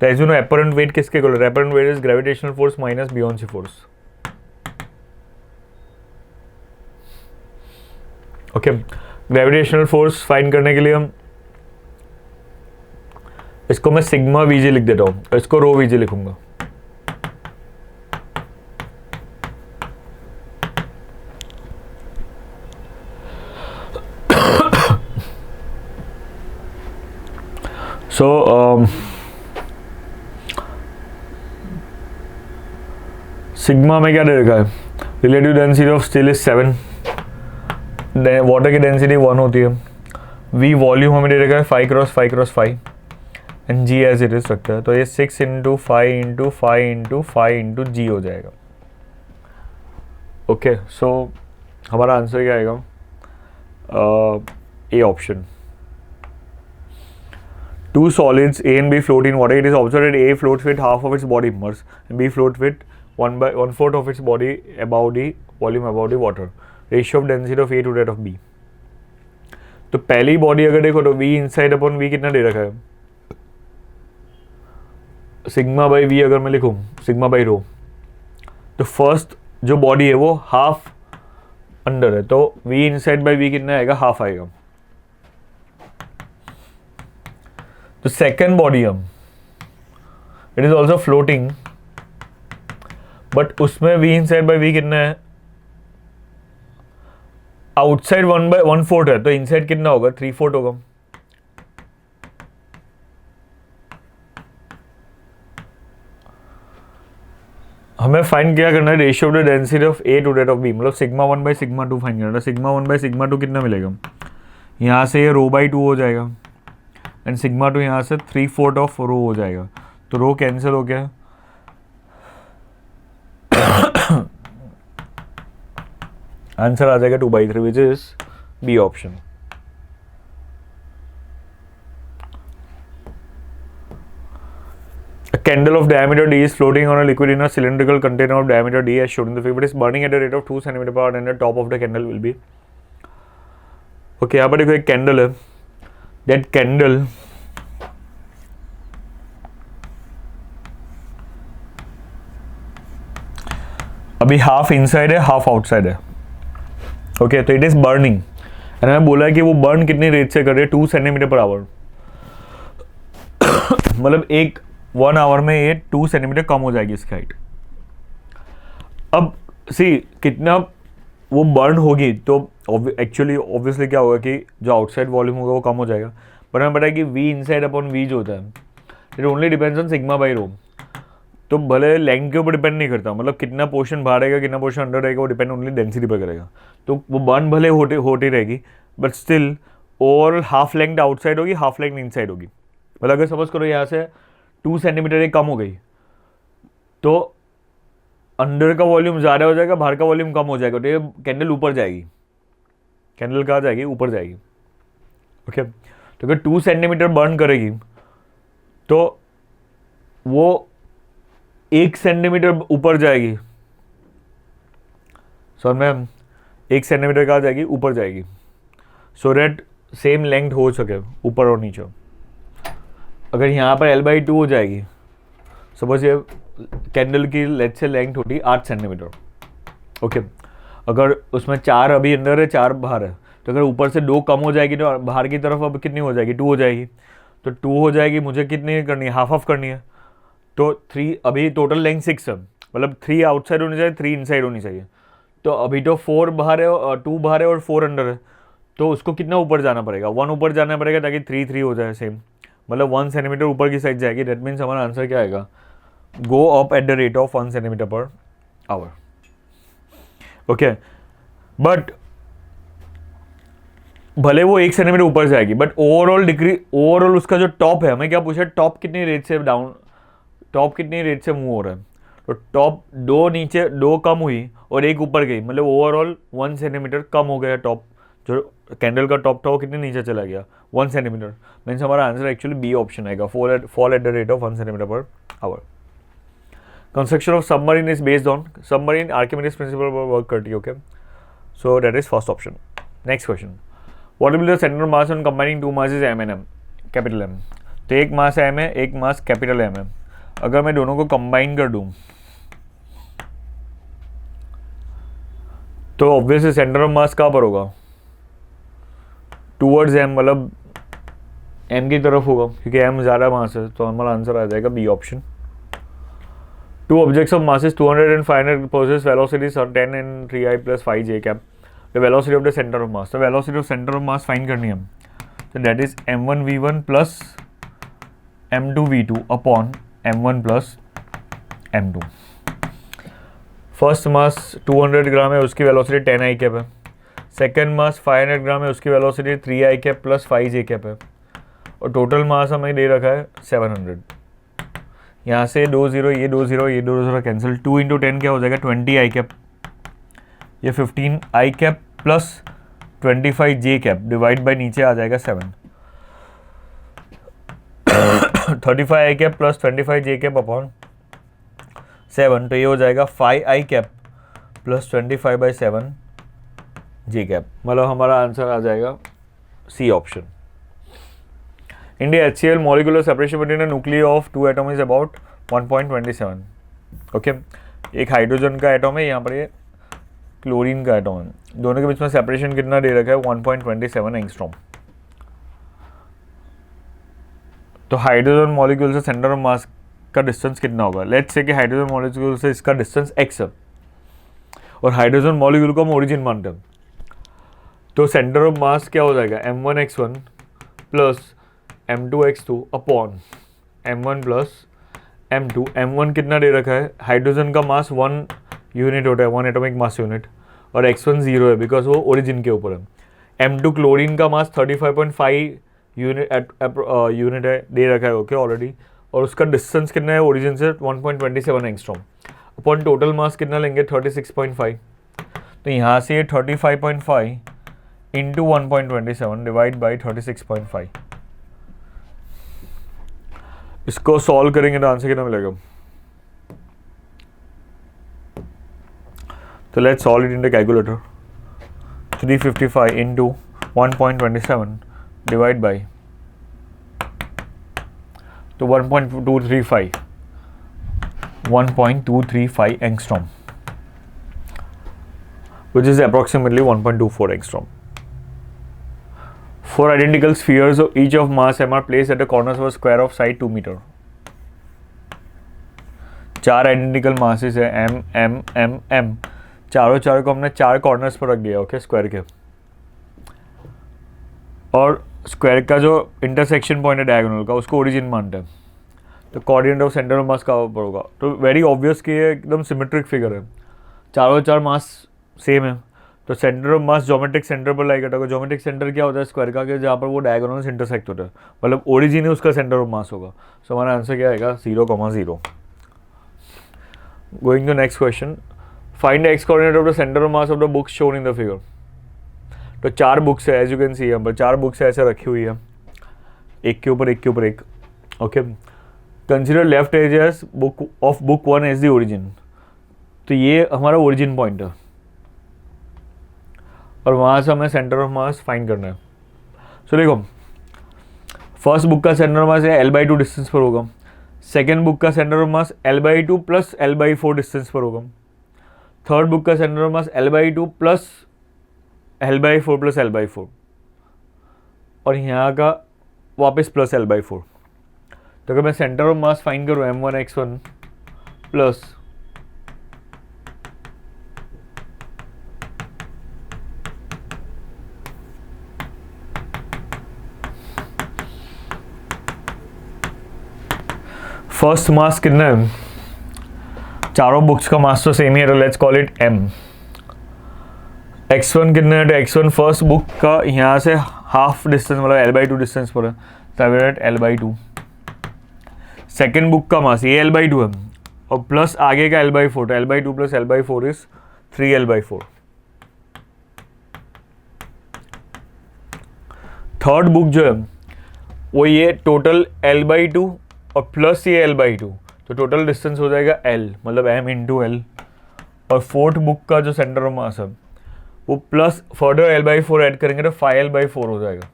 तो as you know apparent weight किसके इक्वल है, apparent weight is gravitational force minus buoyancy force. Okay gravitational force find करने के लिए हम इसको मैं सिग्मा वीजे लिख देता हूँ, इसको रो वीजे लिखूंगा। So सिग्मा में क्या दे रखा है, relative density of steel is 7, water की डेंसिटी 1 होती है, V वॉल्यूम हमें दे रखा है 5 cross 5 cross 5 and G as it is रखता है, तो ये 6 into 5 into 5 into 5 into G हो जाएगा। ओके सो हमारा आंसर क्या आएगा, A option. Two solids A and B float in water. It is observed that A floats with half of its body immersed and B floats with 1/4 of its body above the volume above the water. Ratio of density of A to that of B. तो पहली body अगर देखो तो we inside upon we कितना दे रखा है, sigma by we अगर मैं लिखूँ सिग्मा बाई रो, तो फर्स्ट जो बॉडी है वो हाफ अंडर है, तो वी इनसाइड बाई वी कितना आएगा, हाफ आएगा। तो सेकेंड बॉडी हम it is also floating, but उसमें वी इनसाइड बाई वी कितना है, आउटसाइड 1/1/4 है, तो इनसाइड कितना होगा, 3/4 होगा। हमें फाइंड क्या करना है, ratio of the density of A to that of B, मतलब सिग्मा 1/σ2 फाइंड करना है। सिग्मा 1/σ2 कितना मिलेगा, यहाँ से ये रो बाई 2 हो जाएगा एंड सिग्मा 2 यहाँ से 3/4 ऑफ रो हो जाएगा, तो रो कैंसिल हो गया। आंसर आ जाएगा 2/3 which is B option. A candle of diameter d is floating on a liquid in a cylindrical container of diameter d as shown in the figure. It is burning at a rate of 2 cm per hour and the top of the candle will be okay। यहाँ पर देखो एक candle है, that candle अभी half inside है half outside है, okay. तो it is burning and मैंने बोला है कि वो बर्न कितनी रेट से कर रही है, 2 सेंटीमीटर पर आवर। मतलब एक 1 आवर में ये 2 सेंटीमीटर कम हो जाएगी इसकी हाइट। अब सी कितना वो बर्न होगी तो एक्चुअली ऑब्वियसली क्या होगा कि जो आउटसाइड वॉल्यूम होगा वो कम हो जाएगा, बट हमें पता है कि वी इनसाइड अपॉन वी जो होता है it only depends on sigma by rho. तो भले लेंथ के ऊपर डिपेंड नहीं करता, मतलब कितना पोर्शन बाहर रहेगा कितना पोर्शन अंडर रहेगा वो डिपेंड ओनली डेंसिटी पर करेगा। तो वो बर्न भले होती रहेगी but still overall half length outside होगी हाफ लेंथ इनसाइड होगी। मतलब अगर सपोज करो यहाँ से 2 सेंटीमीटर एक कम हो गई तो अंदर का वॉल्यूम ज़्यादा हो जाएगा बाहर का वॉल्यूम कम हो जाएगा, तो ये कैंडल ऊपर जाएगी, कैंडल कहाँ जाएगी, ऊपर जाएगी, ओके। तो अगर 2 सेंटीमीटर बर्न करेगी तो वो 1 सेंटीमीटर ऊपर जाएगी, सर मैम 1 सेंटीमीटर कहाँ जाएगी, ऊपर जाएगी, सो दैट सेम लेंथ हो सके ऊपर और नीचे। अगर यहाँ पर L/2 हो जाएगी, सपोज ये कैंडल की लेट्स से लेंथ होती 8 सेंटीमीटर, ओके। अगर उसमें 4 अभी अंदर है 4 बाहर है, तो अगर ऊपर से 2 कम हो जाएगी तो बाहर की तरफ अब कितनी हो जाएगी, 2 हो जाएगी। तो 2 हो जाएगी, मुझे कितनी करनी है, हाफ करनी है। तो 3 अभी टोटल लेंथ 6 है, मतलब 3 आउटसाइड होनी चाहिए 3 इनसाइड होनी चाहिए। तो अभी तो 4 बाहर है और 2 बाहर है और 4 अंदर है, तो उसको कितना ऊपर जाना पड़ेगा, 1 ऊपर जाना पड़ेगा ताकि 3 हो जाए सेम, मतलब 1 सेंटीमीटर ऊपर की साइड जाएगी। दैट मीन्स हमारा आंसर क्या आएगा, go up at the rate of 1 centimetre per our, okay. But भले वो 1 सेंटीमीटर ऊपर जाएगी बट ओवरऑल उसका जो टॉप है, हमें क्या पूछा, टॉप कितनी रेट से डाउन, टॉप कितनी रेट से मूव हो रहा है। तो टॉप 2 नीचे 2 कम हुई और 1 ऊपर गई, मतलब ओवरऑल 1 सेंटीमीटर कम हो गया टॉप, जो कैंडल का टॉप था वो कितने नीचे चला गया, 1 सेंटीमीटर। मीन्स हमारा आंसर एक्चुअली बी ऑप्शन आएगा, fall at the rate of 1 centimetre per hour. Construction of submarine is based on, submarine Archimedes principle पर वर्क करती है, okay. So that is first option. Next question, what will the centre mass on combining 2 masses m and M, capital M. तो एक मास M है एक mass capital M है, अगर मैं दोनों को कंबाइन कर दूं तो ऑब्वियसली सेंटर ऑफ मास कहाँ पर होगा, टूवर्ड्स एम, मतलब एम की तरफ होगा क्योंकि एम ज़्यादा मास है, तो हमारा आंसर आ जाएगा B option. 2 objects of masses 200 and 500 possess velocities 10 and 3i plus 5j cap. The velocity of the center of mass. The velocity of center of mass find करनी है, so that is m1 v1 plus m2 v2 upon m1 plus m2. First mass 200 gram है, उसकी velocity 10i cap है। Second mass 500 gram है, उसकी velocity 3i cap plus 5j cap है, और total mass हमें दे रखा है 700। यहाँ से 2 0 ये 2 0 ये 2 0 कैंसिल, 2 × 10 क्या हो जाएगा 20i कैप, ये 15i cap plus 25j cap divide by नीचे आ जाएगा 7, 35i cap plus 25j cap upon 7, तो ये हो जाएगा 5i कैप प्लस 25/7 जी गैप, मतलब हमारा आंसर आ जाएगा C option. In the HCl, molecular separation between a nuclei of two atom is about 1.27. Okay, एक हाइड्रोजन का एटम है, यहाँ पर ये क्लोरीन का एटम है, दोनों के बीच में सेपरेशन कितना दे रखा है 1.27 एंगस्ट्रॉम. तो हाइड्रोजन मॉलिक्यूल से सेंटर ऑफ मास का डिस्टेंस कितना होगा. लेट्स से कि हाइड्रोजन मॉलिक्यूल से इसका डिस्टेंस x है और हाइड्रोजन मॉलिक्यूल को हम ओरिजिन मानते हैं, तो सेंटर ऑफ मास क्या हो जाएगा m1x1 plus m2x2 upon m1 plus m2. m1 कितना दे रखा है, हाइड्रोजन का मास 1 यूनिट होता है, 1 एटॉमिक मास यूनिट, और x1 0 है बिकॉज वो ओरिजिन के ऊपर है. m2 क्लोरीन का मास 35.5 यूनिट है, दे रखा है ओके ऑलरेडी, और उसका डिस्टेंस कितना है ओरिजिन से 1.27 एंगस्ट्रॉम. अपॉन टोटल मास कितना लेंगे 36.5. तो यहाँ से ये 35.5 इंटू 1.27 डिवाइड बाई 36.5. इसको सॉल्व करेंगे तो आंसर कितना मिलेगा. तो let's solve it in the calculator. 355 into 1.27 divide by, तो 1.235 angstrom, which is approximately 1.24 angstrom. 4 identical spheres of each of mass m are placed at the corners of a square of side 2 meter. 4 identical masses है m m m m, चारों को हमने 4 corners पर रख दिया okay square के, और square का जो इंटरसेक्शन पॉइंट है डायगोनल का उसको ओरिजिन मानते हैं. तो कोऑर्डिनेट ऑफ सेंटर ऑफ मास का ऊपर होगा. तो वेरी ऑब्वियस कि ये एकदम सिमेट्रिक फिगर है, चारों मास सेम है, तो centre of mass geometric centre पर लाई कटा. ज्योमेट्रिक सेंटर क्या होता है स्क्वायर का, कि जहाँ पर वो डायगोनल्स इंटरसेक्ट होता है, मतलब ओरिजिन है उसका सेंटर ऑफ मास होगा. सो हमारा आंसर क्या आएगा 0,0. Going to next question. Find the X coordinate of the centre of mass of the books shown in the figure. तो 4 बुक्स है एज यू कैन सी, यहाँ पर 4 बुक्स ऐसे रखी हुई है, एक के ऊपर एक okay. Consider left edge edge book of book 1 as the origin. तो ये हमारा ओरिजिन पॉइंट है और वहाँ से हमें सेंटर ऑफ मास फाइंड करना है. सो देखो, फर्स्ट बुक का centre of mass L/2 distance पर होगा, सेकेंड बुक का centre of mass L/2 plus L/4 distance पर होगा, थर्ड बुक का centre of mass L/2 plus L/4 plus L/4, और यहाँ का वापस प्लस L/4. तो अगर मैं सेंटर ऑफ मास फाइंड करूँ m1x1 प्लस फर्स्ट मास कितना है, चारों बुक्स का मास तो सेम ही है, तो let's call it m. x1 कितना है, तो x1 फर्स्ट बुक का यहाँ से हाफ डिस्टेंस मतलब L/2 डिस्टेंस पर है, तो L/2. सेकेंड बुक का मास ये L/2 है और प्लस आगे का L/4, तो L/2 plus L/4 is 3L/4. Third book जो है वो ये टोटल L/2 और प्लस ये L/2, तो टोटल डिस्टेंस हो जाएगा L, मतलब m इंटू L. और फोर्थ बुक का जो सेंटर ऑफ मास है वो प्लस फर्दर L/4 ऐड करेंगे तो 5L/4 हो जाएगा,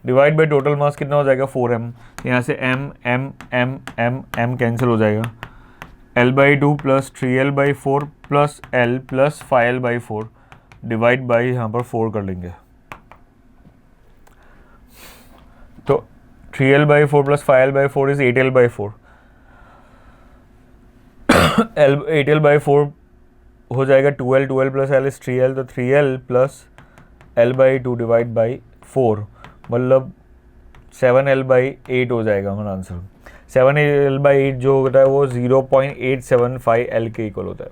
डिवाइड बाई टोटल मास कितना हो जाएगा 4m. यहाँ से m m m m m cancel हो जाएगा, L/2 plus 3L/4 plus L plus 5L/4 divide by यहाँ पर 4 कर लेंगे, तो 3L/4 plus 5L/4 is 8L/4. 8L/4 हो जाएगा 2L plus L is 3L, तो 3L plus L/2 divide by 4, मतलब 7L/8 हो जाएगा हमारा आंसर. 7L/8 जो होता है वो 0.875 L के इक्वल होता है,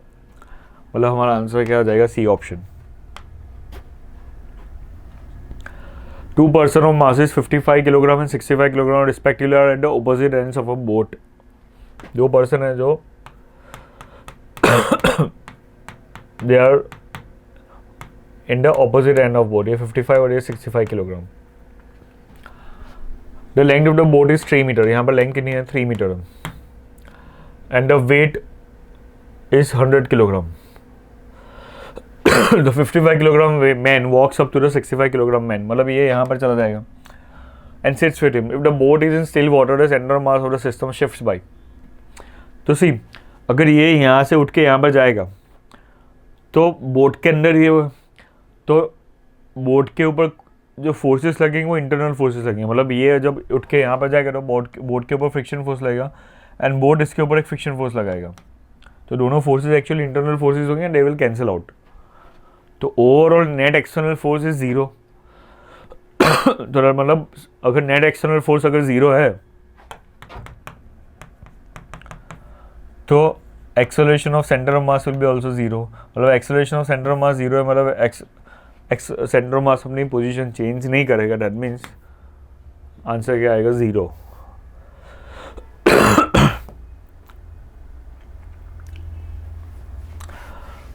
मतलब हमारा आंसर क्या हो जाएगा C option. 2 person of masses 55 kilogram and 65 kilogram respectively are at the opposite ends of a boat. 2 person है जो they are in the opposite end of boat, ये 55 और ये 65 kilogram. The length of the boat is 3 metre. यहाँ पर length कितनी है 3 metre है, and the weight is 100 kilogram. The 55 kilogram man walks up to the 65 kilogram man, मतलब ये यहाँ पर चला जाएगा and sits with him. If the boat is in still water the centre of mass of the system shifts by. तो see अगर ये यहाँ से उठ के यहाँ पर जाएगा तो बोट के अंदर ये, तो बोट के ऊपर जो फोर्सेस लगेंगे वो इंटरनल फोर्सेस लगेंगे, मतलब ये जब उठ के यहाँ पर जाएगा तो बोट के ऊपर फ्रिक्शन फोर्स लगेगा एंड बोट इसके ऊपर एक फ्रिक्शन फोर्स लगाएगा, तो दोनों फोर्सेस एक्चुअली इंटरनल फोर्सेस होंगे, दे विल कैंसिल आउट। तो overall net external force is zero. तो मतलब अगर नेट एक्सटर्नल फोर्स अगर जीरो है तो acceleration of centre of mass will be also zero, मतलब acceleration of centre of mass zero है, मतलब सेंटर ऑफ मास अपनी पोजीशन चेंज नहीं करेगा, दैट मीन्स आंसर क्या आएगा, zero.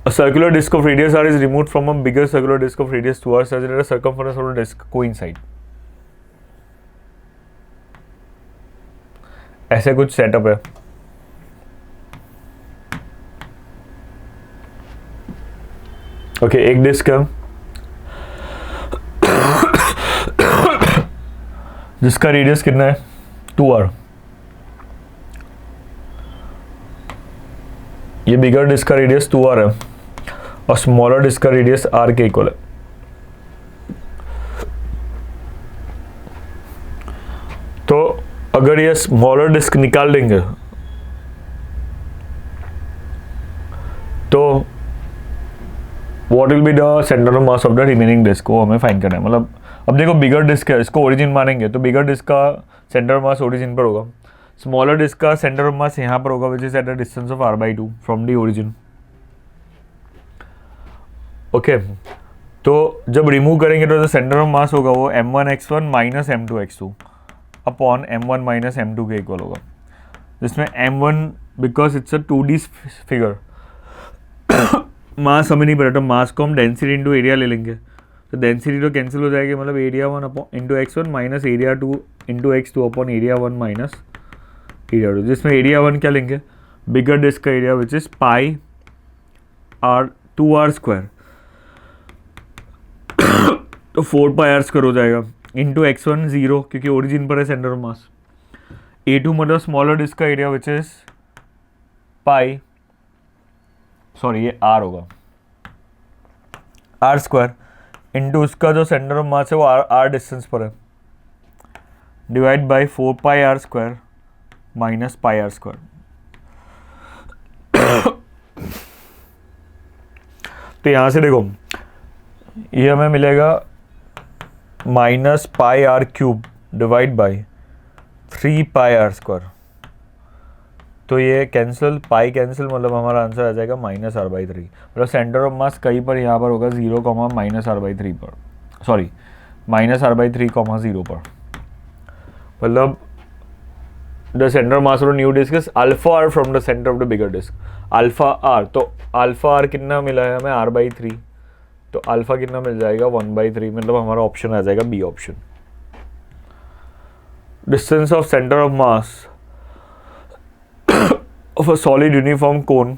A circular disk of radius r is removed from a bigger circular disk of radius 2r such that the circumference of the disk coincide. ऐसे कुछ setup है। Okay, एक disc है जिसका radius कितना है 2r, ये बिगर डिस्क का रेडियस 2r है और स्मॉलर डिस्क का रेडियस r के इक्वल है। तो अगर ये स्मॉलर डिस्क निकाल देंगे तो what will be the centre of mass of the remaining disc, को हमें फाइंड करना है। मतलब अब देखो बिगर डिस्क है, इसको ओरिजिन मानेंगे तो बिगर डिस्क का सेंटर ऑफ मास ओरिजिन पर होगा, स्मॉलर डिस्क का सेंटर ऑफ मास यहाँ पर होगा which is at the distance of r/2 from the origin. Okay, तो जब रिमूव करेंगे तो जो सेंटर ऑफ मास होगा वो m1x1 minus m2x2 upon m1 minus m2 के इक्वल होगा, जिसमें m1 because it's a 2D figure, mass हमें नहीं पता, तो मास को हम डेंसिटी इंटू एरिया ले लेंगे, तो डेंसिटी तो कैंसिल हो जाएगी, मतलब area 1 upon into x1 minus area 2 into x2 upon area 1 minus area 2, जिसमें एरिया 1 क्या लेंगे, बिगर डिस्क का area which is pi r 2r square, तो 4 पाई r स्क्वायर हो जाएगा इंटू x1 0 क्योंकि ओरिजिन पर है सेंटर ऑफ मास, a2 मतलब स्मॉलर डिस्क का area which is pi, sorry ये r होगा r स्क्वायर इंटू उसका जो सेंटर ऑफ मास है वो r डिस्टेंस पर है, divide by 4 pi r square minus pi r square. तो यहाँ से देखो ये हमें मिलेगा minus pi r cube divide by 3 pi r square, तो ये कैंसिल, पाई कैंसिल, मतलब हमारा आंसर आ जाएगा माइनस r/3, मतलब सेंटर ऑफ मास कहीं पर यहाँ पर होगा 0, माइनस r/3 पर, सॉरी माइनस r/3, 0 पर, मतलब the centre of mass of new disc is alpha r from the centre of the bigger disc, alpha r, तो अल्फा r कितना मिला है हमें r/3, तो अल्फा कितना मिल जाएगा 1/3, मतलब हमारा ऑप्शन आ जाएगा B option. Distance of centre of mass of a solid uniform cone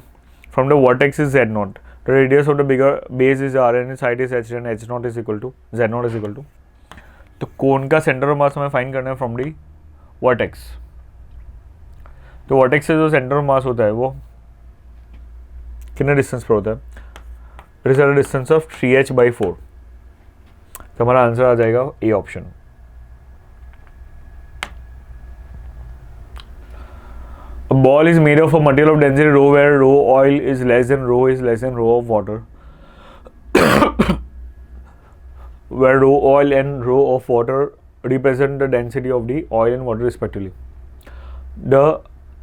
from the vertex is z0, the radius of the bigger base is r and its height is h and h0 is equal to z0 is equal to, तो कोन का centre of मास हमें find करना है from the vertex, तो vertex से जो centre of मास होता है वो कितने डिस्टेंस पर होता है, it is at a distance of 3h/4, तो हमारा आंसर आ जाएगा ए option. A ball is made of a material of density rho where rho oil is less than rho of water. Where rho oil and rho of water represent the density of the oil and water respectively. The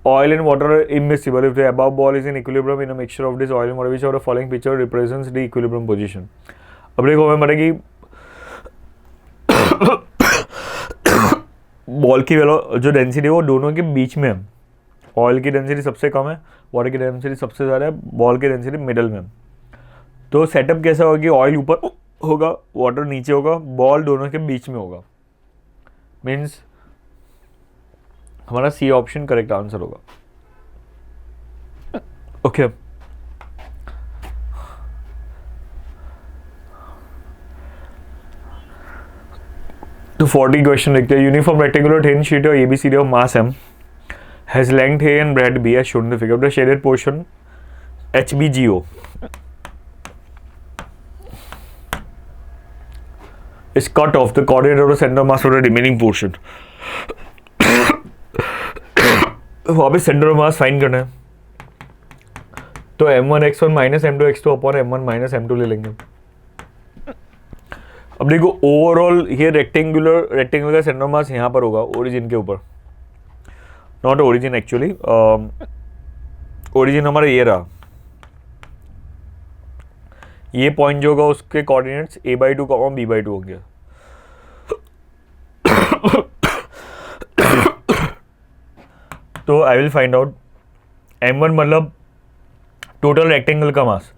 oil and water are immiscible if the above ball is in equilibrium in a mixture of this oil and water. Which of the following picture represents the equilibrium position? अब देखो हमें पता कि ball की जो density है वो दोनों के बीच में है, ऑयल की डेंसिटी सबसे कम है, वाटर की डेंसिटी सबसे ज़्यादा है, बॉल की डेंसिटी मिडल में। तो सेटअप कैसा होगा कि ऑयल ऊपर होगा, वाटर नीचे होगा, बॉल दोनों के बीच में होगा, मीन्स हमारा सी ऑप्शन करेक्ट आंसर होगा। ओके तो 40 क्वेश्चन लिखते हैं. यूनिफॉर्म रेक्टेंगुलर थिन शीट और ABCD of mass M has length A and breadth B as shown in the figure. The shaded portion HBGO is cut off the coordinate of the center of mass for the remaining portion. वहाँ पे centre of mass find करना है, तो m1x1 minus m2x2 upon m1 minus m2 ले लेंगे. अब देखो overall ये रेक्टेंगुलर का सेंटर ऑफ मास यहाँ पर होगा ओरिजिन के ऊपर, नॉट ओरिजिन एक्चुअली, ओरिजिन हमारा ये रहा, ये पॉइंट जो होगा उसके कोऑर्डिनेट्स a/2 b/2 होंगे. तो I will find out m1 मतलब टोटल रेक्टेंगल का मास.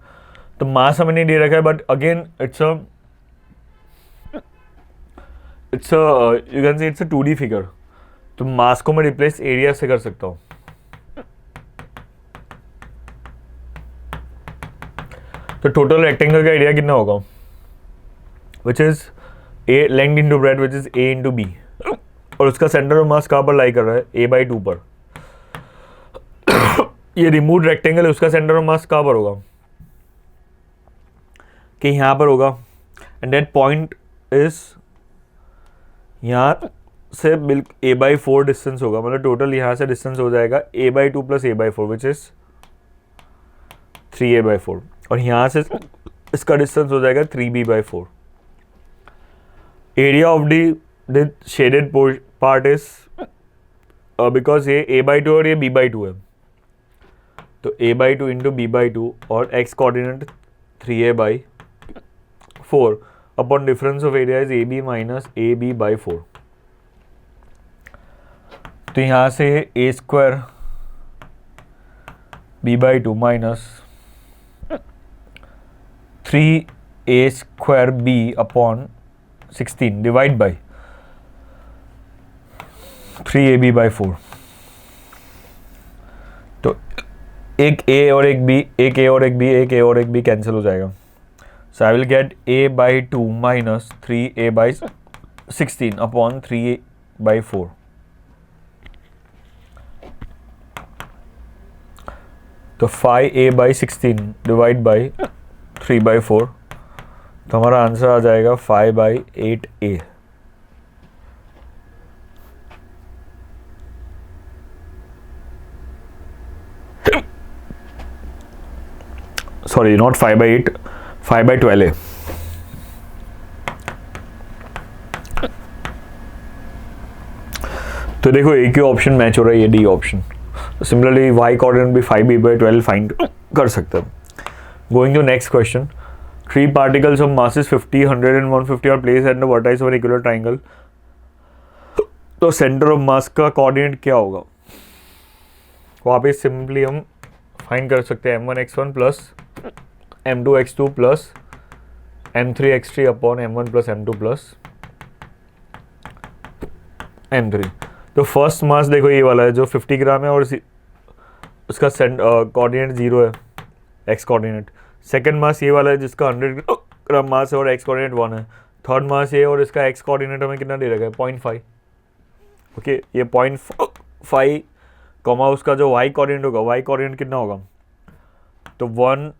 तो मास हमें नहीं दे रखा है, but again it's you can say it's a 2D figure. तो मास को मैं रिप्लेस एरिया से कर सकता हूँ. तो टोटल रेक्टेंगल का एरिया कितना होगा, which is A length into breadth which is a into B, और उसका सेंटर ऑफ मास कहाँ पर लाई कर रहा है, a/2 पर. ये रिमूव रेक्टेंगल है, उसका सेंटर ऑफ मास कहाँ पर होगा, कि यहाँ पर होगा. एंड दैट पॉइंट इज यहाँ से बिल्कुल a/4 डिस्टेंस होगा, मतलब टोटल यहाँ से डिस्टेंस हो जाएगा a/2 plus a/4 which is 3a/4, और यहाँ से इसका डिस्टेंस हो जाएगा 3b/4. Area of the shaded part is because ये a/2 और ये b/2 है, तो a/2 इंटू b/2 और x coordinate 3a/4 upon difference of area is ab minus ab/4. तो यहाँ से a square b/2 minus 3a square b upon 16 divide by 3ab/4. तो एक a और एक b, एक a और एक b, एक a और एक b कैंसिल हो जाएगा. So I will get a/2 minus 3a/16 upon 3a/4. तो 5a/16 डिवाइड बाई 3/4, तो हमारा आंसर आ जाएगा 5/8a. Sorry, not 5/8, 5/12a. तो देखो एक ही ऑप्शन मैच हो रहा है, ये D option. Similarly y coordinate भी 5b/12 फाइंड कर सकते हैं. Going to next question. 3 particles of masses 50, 100 and 150 are placed at the vertex of an equilateral triangle. तो सेंटर ऑफ मास का कोऑर्डिनेट क्या होगा, वहाँ पे सिंपली हम फाइंड कर सकते हैं m1x1 plus m2x2 plus m3x3 upon m1 plus m2 plus m3. तो फर्स्ट मास देखो ये वाला है जो 50 ग्राम है और उसका कोऑर्डिनेट 0 है, x कोऑर्डिनेट. सेकेंड मास ये वाला है जिसका 100 ग्राम मास है और x कोऑर्डिनेट 1 है. थर्ड मास ये और इसका x कोऑर्डिनेट हमें कितना दे रखा है, 0.5. ओके, ये 0.5 कॉमा उसका जो y कोऑर्डिनेट होगा, y कोऑर्डिनेट कितना होगा, तो 1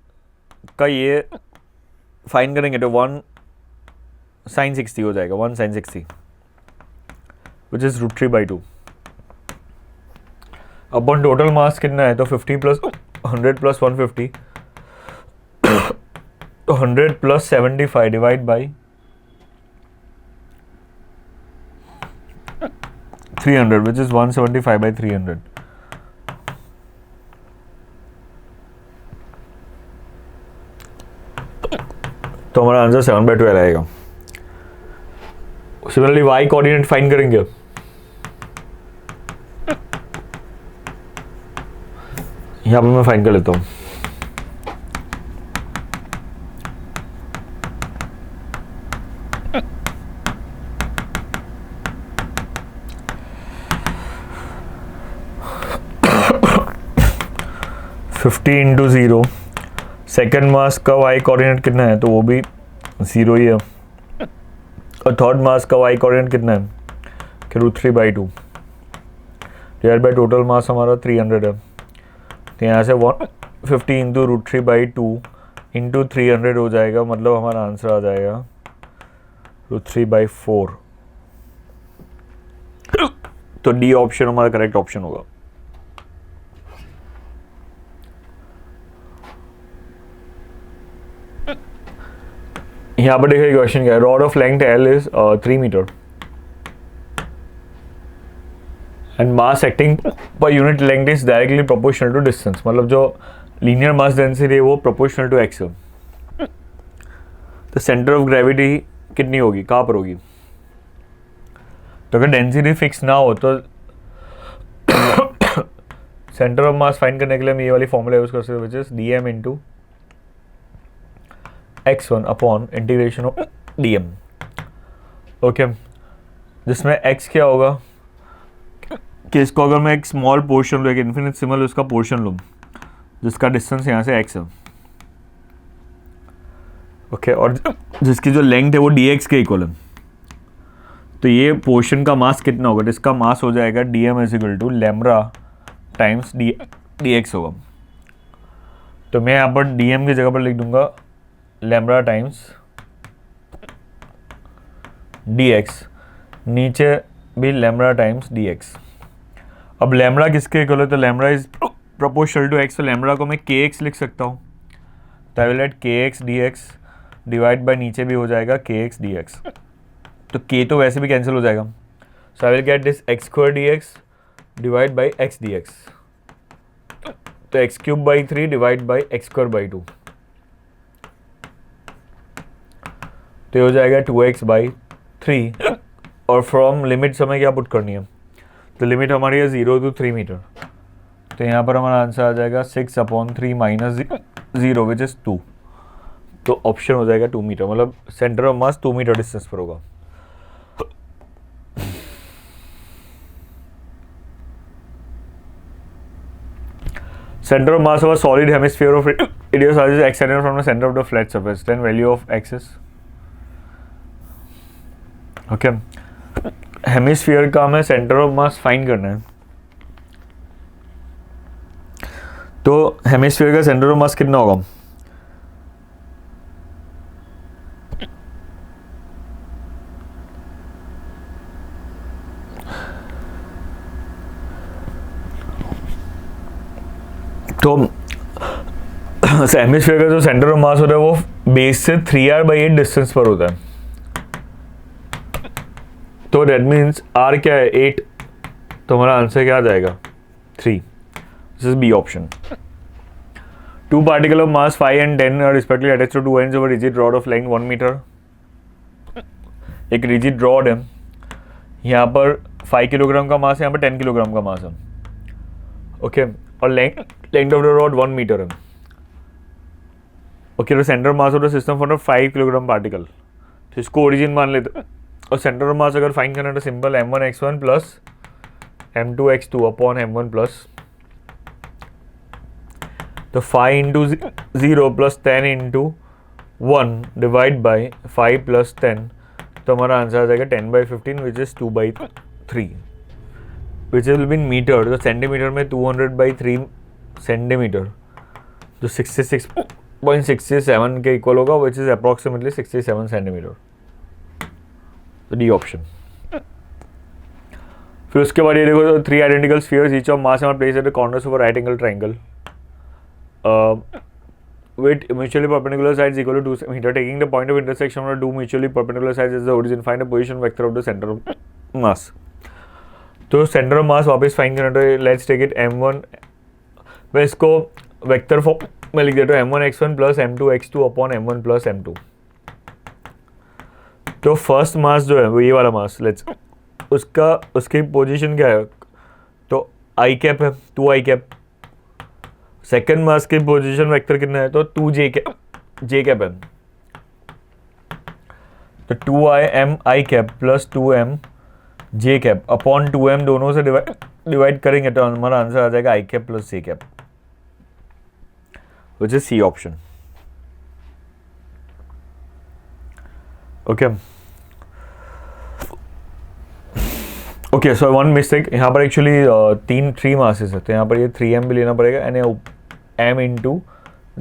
का ये फाइन करेंगे तो 1 sin 60 हो जाएगा, 1 sin 60 which is √3/2 upon total मास कितना है, तो 50 प्लस 100 प्लस 150, तो 100 plus 75 divide by 300 which is 175/300. तो हमारा आंसर 7/12 आएगा. सिमिलरली y कोऑर्डिनेट फाइंड करेंगे. यहाँ पे मैं फाइंड कर लेता हूँ. फिफ्टी इंटू 0, सेकेंड मास का y कोऑर्डिनेट कितना है, तो वो भी 0 ही है. और थर्ड मास का वाई कोऑर्डिनेट कितना है कि √3/2 डिवाइड बाई टोटल मास हमारा 300 है, तो यहाँ से 150 इंटू √3/2 इंटू 300 हो जाएगा, मतलब हमारा आंसर आ जाएगा √3/4। तो डी ऑप्शन हमारा करेक्ट ऑप्शन होगा। यहाँ पर देखिए क्वेश्चन क्या है, rod of length L is 3 metre and mass acting per unit length is directly proportional to distance, मतलब जो लीनियर मास डेंसिटी है वो प्रोपोर्शनल टू एक्स है। तो सेंटर ऑफ ग्रेविटी कितनी होगी, कहाँ पर होगी? तो अगर डेंसिटी फिक्स ना हो तो सेंटर ऑफ मास फाइंड करने के लिए हम ये वाली फॉर्मूला यूज कर सकते हैं, which is dm into x1 upon integration of dm। Okay, जिसमें x क्या होगा कि इसको अगर मैं एक स्मॉल पोर्शन लूँ, एक इन्फिनिटेसिमल उसका पोर्शन लूँ जिसका डिस्टेंस यहाँ से x है, ओके, और जिसकी जो लेंथ है वो dx के इक्वल है, तो ये पोर्शन का मास कितना होगा? इसका मास हो जाएगा dm is equal to lambda times dx होगा। तो मैं यहाँ पर dm की जगह पर लिख दूंगा लैम्ब्डा टाइम्स dx, नीचे भी लैम्ब्डा टाइम्स dx। अब लैम्ब्डा किसके इक्वल है? तो lambda is proportional to x, तो लैम्ब्डा को मैं kx लिख सकता हूँ, तो I will let kx dx divide by नीचे भी हो जाएगा kx dx, तो k तो वैसे भी कैंसिल हो जाएगा, so I will get this x² dx divide by x dx, तो x³/3 डिवाइड बाई x²/2, तो हो जाएगा 2x/3। और फ्रॉम लिमिट समय क्या पुट करनी है? तो लिमिट हमारी है 0 to 3 मीटर, तो यहाँ पर हमारा आंसर आ जाएगा 6/3 माइनस 0 विच इज 2, तो ऑप्शन हो जाएगा 2 मीटर, मतलब centre of mass 2 metre distance पर होगा। Center of mass of a solid hemisphere of radius r is extended from the center of the flat surface. Then value of x is okay. Hemisphere का हमें centre of mass find करना है, तो hemisphere का centre of मास कितना होगा? तो hemisphere का जो सेंटर ऑफ मास होता है वो बेस से 3r/8 डिस्टेंस पर होता है, तो डेट मीन्स r क्या है 8, तो हमारा आंसर क्या आ जाएगा 3, this is B option. Two particle of mass 5 and 10 are respectively attached to two ends of a rigid rod of length 1 metre. एक रिजिड रॉड है, यहाँ पर 5 किलोग्राम का मास है, यहाँ पर 10 किलोग्राम का मास है, ओके, और length of the rod 1 metre है, ओके, तो centre mass of the system for 5 kilogram particle, तो इसको ओरिजिन मान लेते, और सेंटर ऑफ मास अगर फाइंड करना है तो simple m1x1 plus m2x2 upon m1 plus, तो 5 into 0 plus 10 into 1 divide by 5 plus 10, तो हमारा आंसर आ जाएगा 10/15 which is 2/3 which will be in metre, तो सेंटीमीटर में 200/3 सेंटीमीटर जो 66.67 के इक्वल होगा, विच इज अप्रॉक्सीमेटली 67 सेंटीमीटर, तो डी ऑप्शन। फिर उसके बाद ये देखो 3 identical spheres each of mass are placed at the corners of a right angle triangle with mutually perpendicular sides equal to 2 meter. Taking the point of intersection of two mutually perpendicular sides as the origin, find the position vector of the center of mass. तो centre of मास वापस find करना, तो let's take it m1, मैं इसको vector form में लिख देता हूँ m1x1 plus m2x2 upon m1 plus m2। तो फर्स्ट मास जो है वो ये वाला मास, लेट्स उसकी पोजीशन क्या है, तो आई कैप है, 2i कैप। सेकेंड मास की पोजीशन वेक्टर कितना है, तो 2j कैप है, तो 2m i cap plus 2m j cap upon 2m दोनों से डिवाइड करेंगे तो हमारा आंसर आ जाएगा i cap plus j cap, which is C option, okay. Okay so one mistake, यहाँ पर एक्चुअली 3 मासेस है, तो यहाँ पर ये 3m भी लेना पड़ेगा, and m into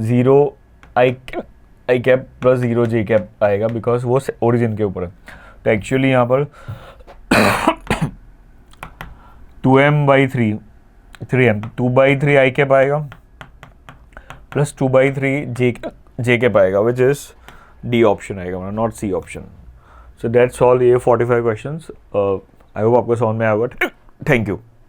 0 I cap plus 0 j cap आएगा, बिकॉज वो ओरिजिन के ऊपर है। तो एक्चुअली यहाँ पर 2m/3 3m 2/3 आई कैप आएगा प्लस 2/3 j कैप आएगा, विच इज डी ऑप्शन आएगा, not C option. So that's all, ये 45 क्वेश्चंस। आई होप आपको समझ में आएगा। Thank you.